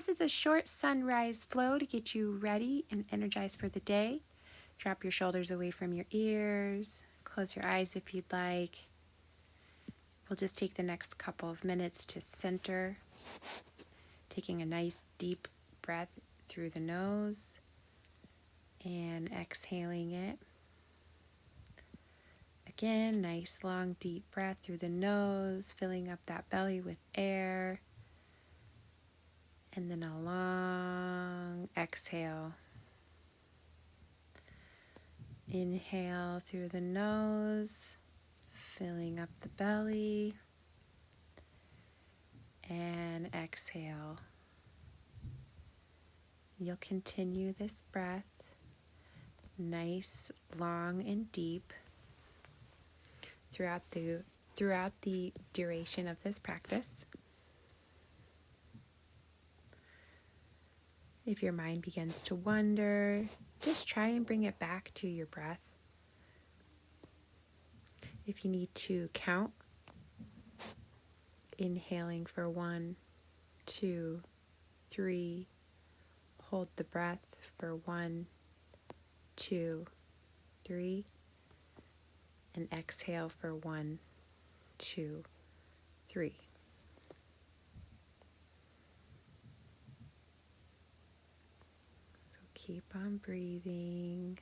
This is a short sunrise flow to get you ready and energized for the day. Drop your shoulders away from your ears. Close your eyes if you'd like. We'll just take the next couple of minutes to center, taking a nice deep breath through the nose and exhaling it. Again, nice long deep breath through the nose, filling up that belly with air. And then a long exhale. Inhale through the nose, filling up the belly. And exhale. You'll continue this breath, nice, long, and deep throughout the duration of this practice. If your mind begins to wander, just try and bring it back to your breath. If you need to count, inhaling for 1, 2, 3, hold the breath for 1, 2, 3, and exhale for 1, 2, 3. Keep on breathing.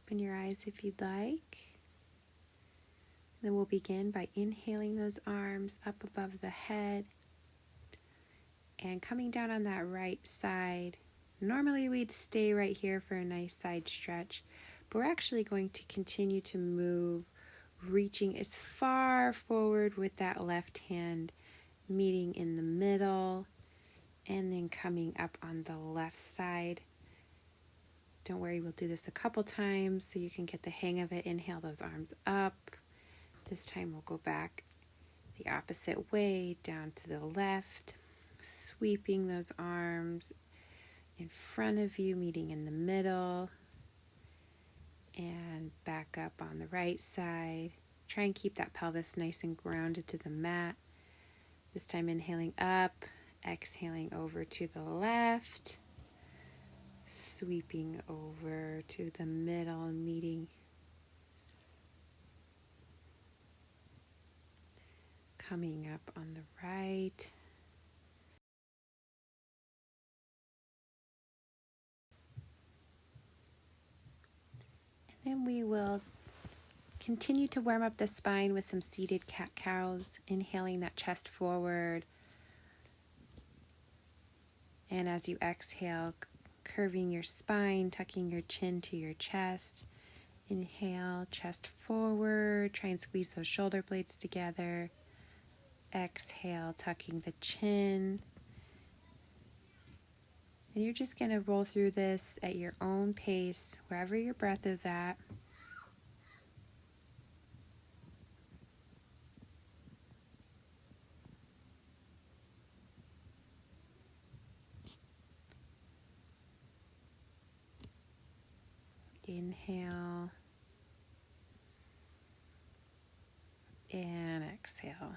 Open your eyes if you'd like. Then we'll begin by inhaling those arms up above the head and coming down on that right side. Normally we'd stay right here for a nice side stretch, but we're actually going to continue to move, reaching as far forward with that left hand, meeting in the middle, and then coming up on the left side. Don't worry, we'll do this a couple times so you can get the hang of it. Inhale those arms up. This time we'll go back the opposite way, down to the left, sweeping those arms in front of you, meeting in the middle, and back up on the right side. Try and keep that pelvis nice and grounded to the mat. This time inhaling up, exhaling over to the left, sweeping over to the middle, meeting, coming up on the right, and then we will continue to warm up the spine with some seated cat-cows, inhaling that chest forward, and as you exhale, curving your spine, tucking your chin to your chest. Inhale, chest forward, try and squeeze those shoulder blades together. Exhale, tucking the chin. And you're just going to roll through this at your own pace, wherever your breath is at. Inhale and exhale.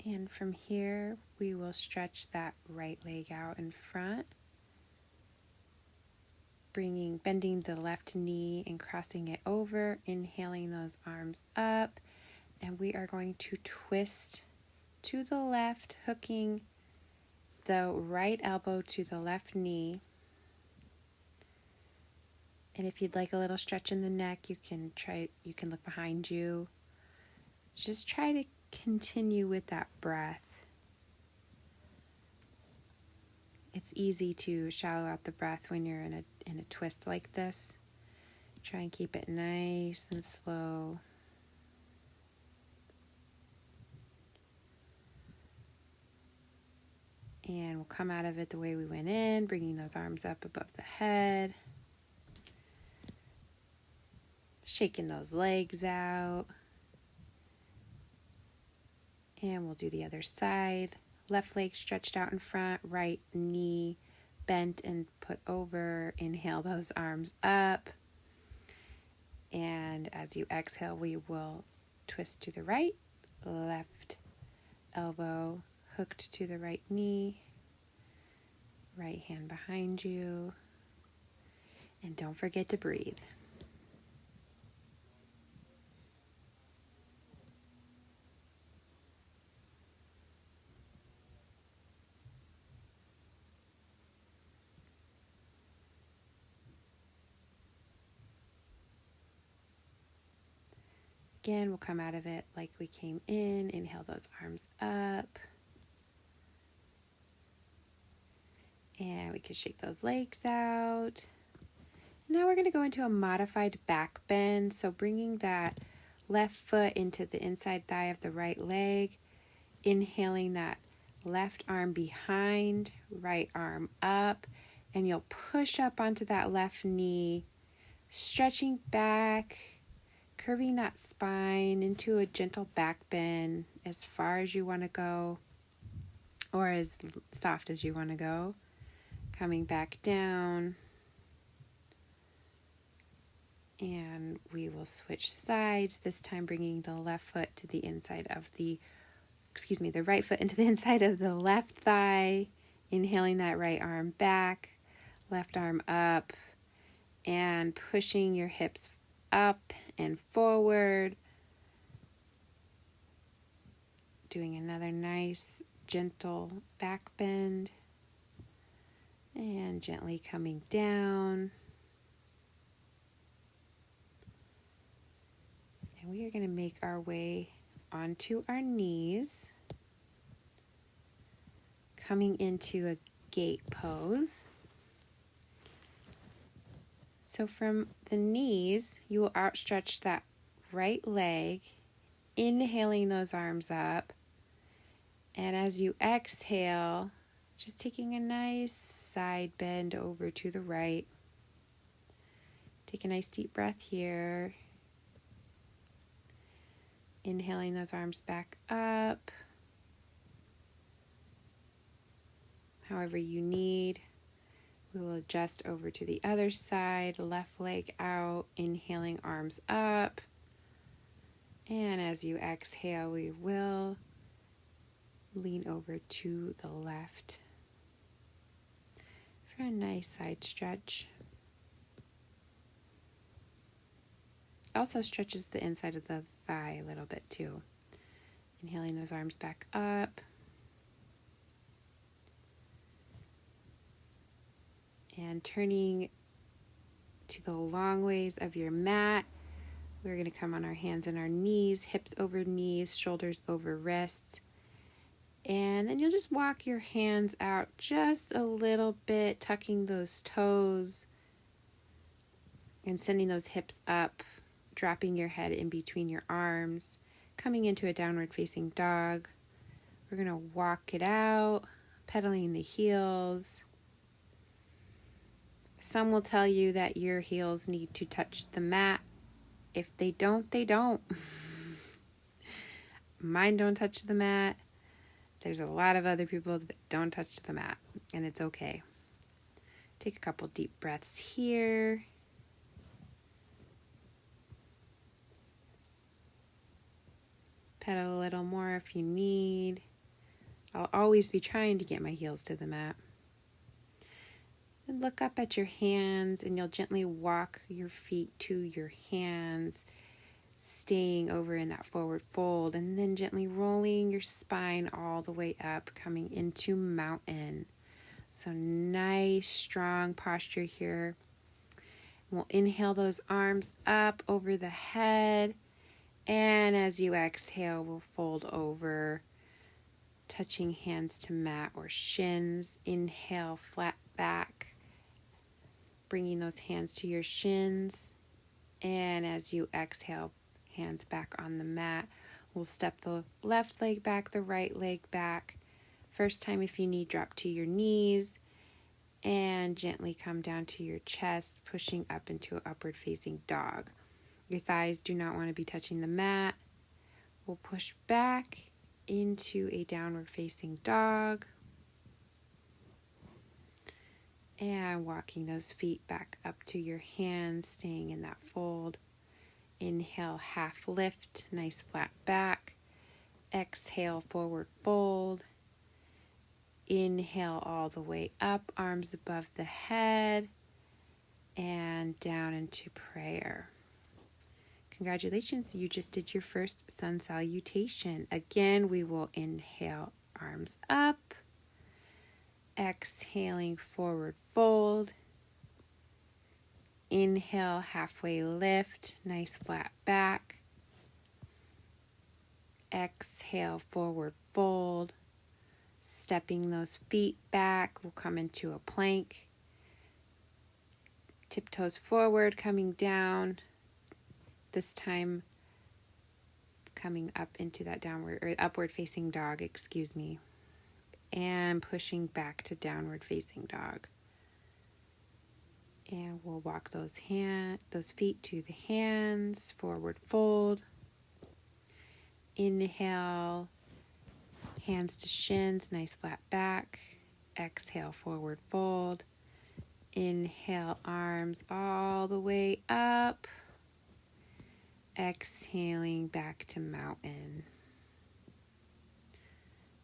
And from here, we will stretch that right leg out in front, bending the left knee and crossing it over, inhaling those arms up. And we are going to twist to the left, hooking the right elbow to the left knee. And if you'd like a little stretch in the neck, you can look behind you. Just try to continue with that breath. It's easy to shallow out the breath when you're in a twist like this. Try and keep it nice and slow. And we'll come out of it the way we went in, bringing those arms up above the head. Shaking those legs out. And we'll do the other side. Left leg stretched out in front, right knee bent and put over. Inhale those arms up. And as you exhale, we will twist to the right, left elbow hooked to the right knee, right hand behind you, and don't forget to breathe. Again, we'll come out of it like we came in. Inhale those arms up. And we can shake those legs out. Now we're going to go into a modified back bend. So bringing that left foot into the inside thigh of the right leg. Inhaling that left arm behind, right arm up. And you'll push up onto that left knee. Stretching back. Curving that spine into a gentle back bend as far as you want to go. Or as soft as you want to go. Coming back down, and we will switch sides, this time bringing the left foot to the inside of the right foot into the inside of the left thigh, inhaling that right arm back, left arm up, and pushing your hips up and forward, doing another nice, gentle back bend. And gently coming down. And we are going to make our way onto our knees. Coming into a gate pose. So from the knees, you will outstretch that right leg, inhaling those arms up. And as you exhale, just taking a nice side bend over to the right. Take a nice deep breath here. Inhaling those arms back up. However you need. We will adjust over to the other side. Left leg out. Inhaling arms up. And as you exhale, we will lean over to the left. For a nice side stretch. Also stretches the inside of the thigh a little bit too. Inhaling those arms back up. And turning to the long ways of your mat. We're going to come on our hands and our knees, hips over knees, shoulders over wrists. And then you'll just walk your hands out just a little bit, tucking those toes and sending those hips up, dropping your head in between your arms, coming into a downward facing dog. We're going to walk it out, pedaling the heels. Some will tell you that your heels need to touch the mat. If they don't, they don't. Mine don't touch the mat. There's a lot of other people that don't touch the mat, and it's okay. Take a couple deep breaths here. Pedal a little more if you need. I'll always be trying to get my heels to the mat. And look up at your hands, and you'll gently walk your feet to your hands, staying over in that forward fold, and then gently rolling your spine all the way up, coming into mountain. So nice, strong posture here. We'll inhale those arms up over the head, And as you exhale, we'll fold over, touching hands to mat or shins. Inhale, flat back, bringing those hands to your shins. And as you exhale, hands back on the mat. We'll step the left leg back, the right leg back. First time, if you need, drop to your knees and gently come down to your chest, pushing up into an upward facing dog. Your thighs do not want to be touching the mat. We'll push back into a downward facing dog. And walking those feet back up to your hands, staying in that fold. Inhale, half lift, nice flat back. Exhale, forward fold. Inhale all the way up, arms above the head, and down into prayer. Congratulations, you just did your first sun salutation. Again, we will inhale, arms up. Exhaling, forward fold. Inhale, halfway lift, nice flat back. Exhale, forward fold. Stepping those feet back, we'll come into a plank. Tiptoes forward, coming down. This time coming up into that downward or upward facing dog, and pushing back to downward facing dog. And we'll walk those feet to the hands, forward fold. Inhale, hands to shins, nice flat back. Exhale, forward fold. Inhale, arms all the way up. Exhaling back to mountain.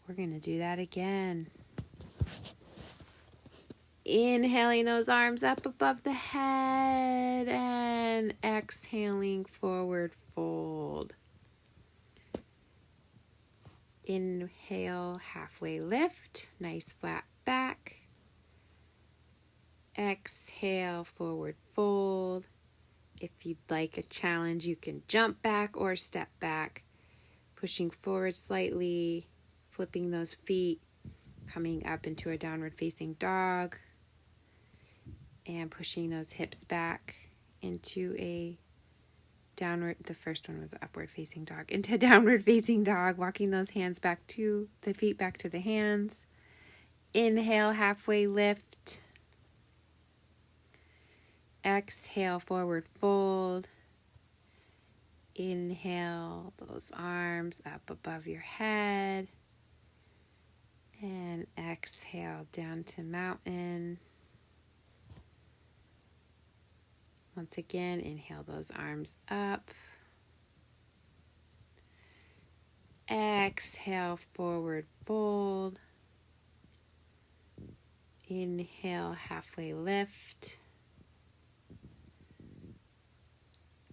We're going to do that again. Inhaling those arms up above the head and exhaling, forward fold. Inhale, halfway lift, nice flat back. Exhale, forward fold. If you'd like a challenge, you can jump back or step back, pushing forward slightly, flipping those feet, coming up into a downward facing dog, and pushing those hips back into a downward, the first one was upward facing dog, into a downward facing dog, walking those hands back to the feet, back to the hands. Inhale, halfway lift. Exhale, forward fold. Inhale, those arms up above your head. And exhale, down to mountain. Once again, inhale those arms up. Exhale, forward fold. Inhale, halfway lift.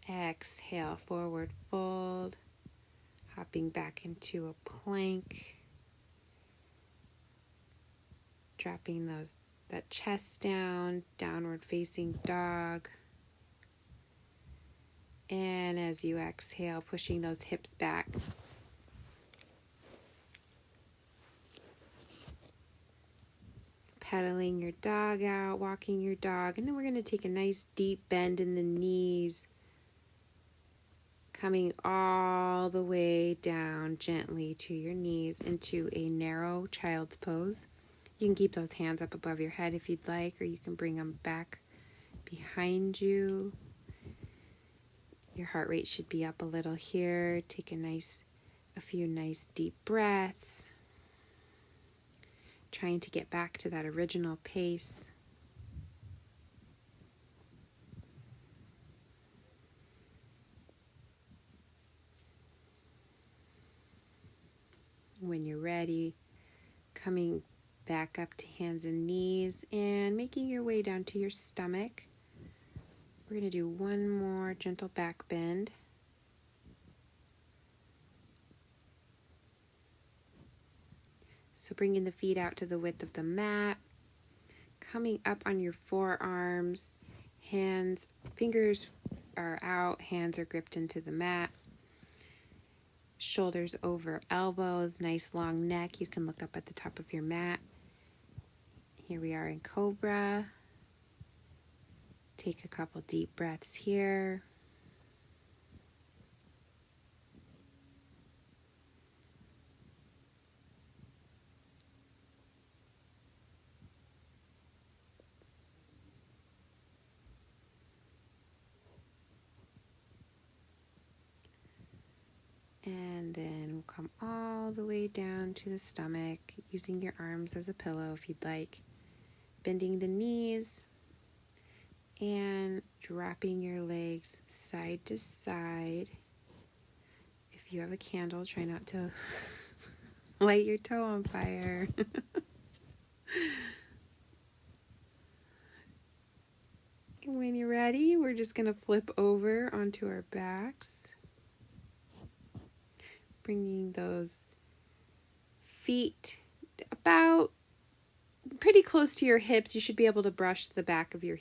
Exhale, forward fold. Hopping back into a plank. Dropping that chest down, downward facing dog. And as you exhale, pushing those hips back. Pedaling your dog out, walking your dog. And then we're going to take a nice deep bend in the knees. Coming all the way down gently to your knees into a narrow child's pose. You can keep those hands up above your head if you'd like, or you can bring them back behind you. Your heart rate should be up a little here. Take a few nice deep breaths. Trying to get back to that original pace. When you're ready, coming back up to hands and knees and making your way down to your stomach. We're going to do one more gentle back bend. So bringing the feet out to the width of the mat, coming up on your forearms, fingers are out, hands are gripped into the mat. Shoulders over elbows, nice long neck. You can look up at the top of your mat. Here we are in Cobra. Take a couple deep breaths here. And then we'll come all the way down to the stomach, using your arms as a pillow if you'd like. Bending the knees and dropping your legs side to side. If you have a candle, try not to light your toe on fire. When you're ready, we're just going to flip over onto our backs. Bringing those feet about pretty close to your hips. You should be able to brush the backs of your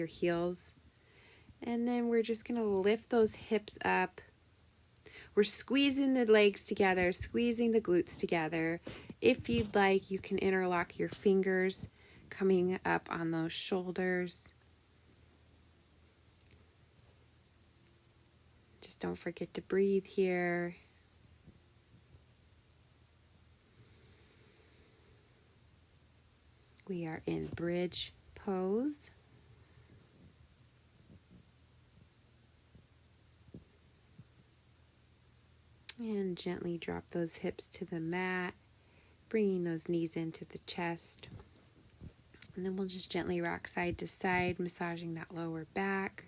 heels. And then we're just going to lift those hips up. We're squeezing the legs together, squeezing the glutes together. If you'd like, you can interlock your fingers coming up on those shoulders. Just don't forget to breathe here. We are in bridge pose. And gently drop those hips to the mat, bringing those knees into the chest. And then we'll just gently rock side to side, massaging that lower back.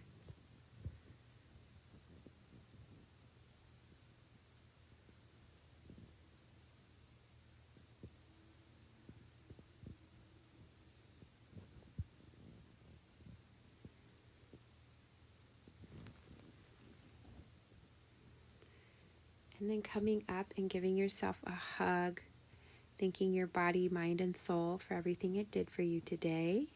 And then coming up and giving yourself a hug, thanking your body, mind, and soul for everything it did for you today.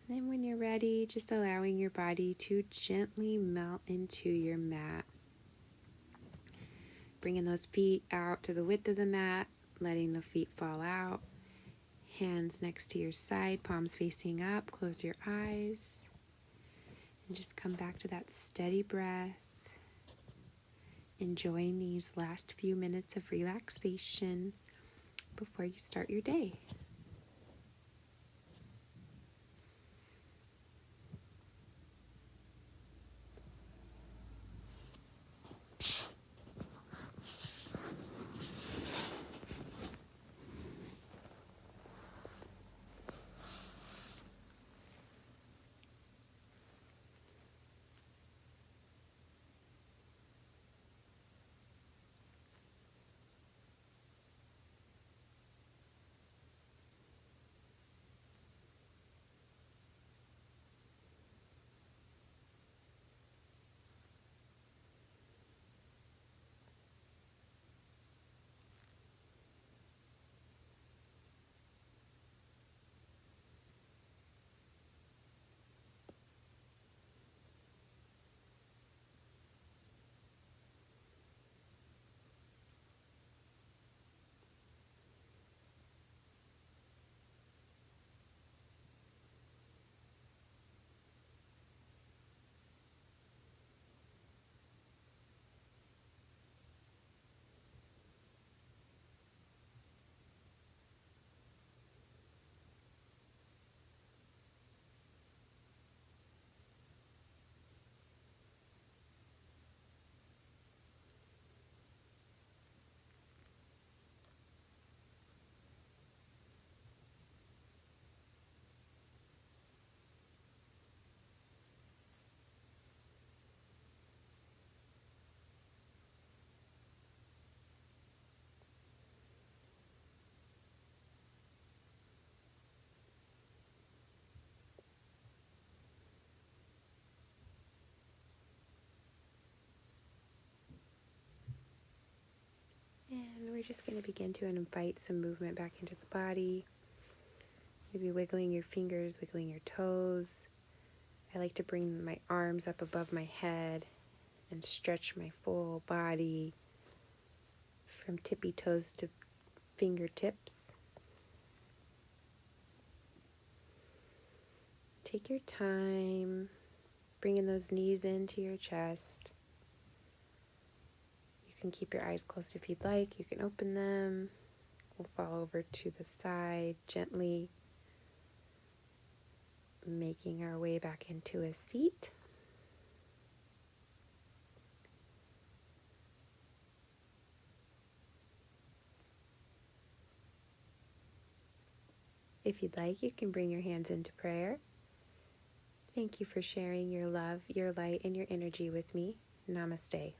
And then when you're ready, just allowing your body to gently melt into your mat. Bringing those feet out to the width of the mat, letting the feet fall out. Hands next to your side, palms facing up. Close your eyes. And just come back to that steady breath. Enjoying these last few minutes of relaxation before you start your day. And we're just going to begin to invite some movement back into the body. Maybe wiggling your fingers, wiggling your toes. I like to bring my arms up above my head and stretch my full body from tippy toes to fingertips. Take your time, bringing those knees into your chest. You can keep your eyes closed if you'd like. You can open them. We'll fall over to the side gently, making our way back into a seat. If you'd like, you can bring your hands into prayer. Thank you for sharing your love, your light, and your energy with me. Namaste.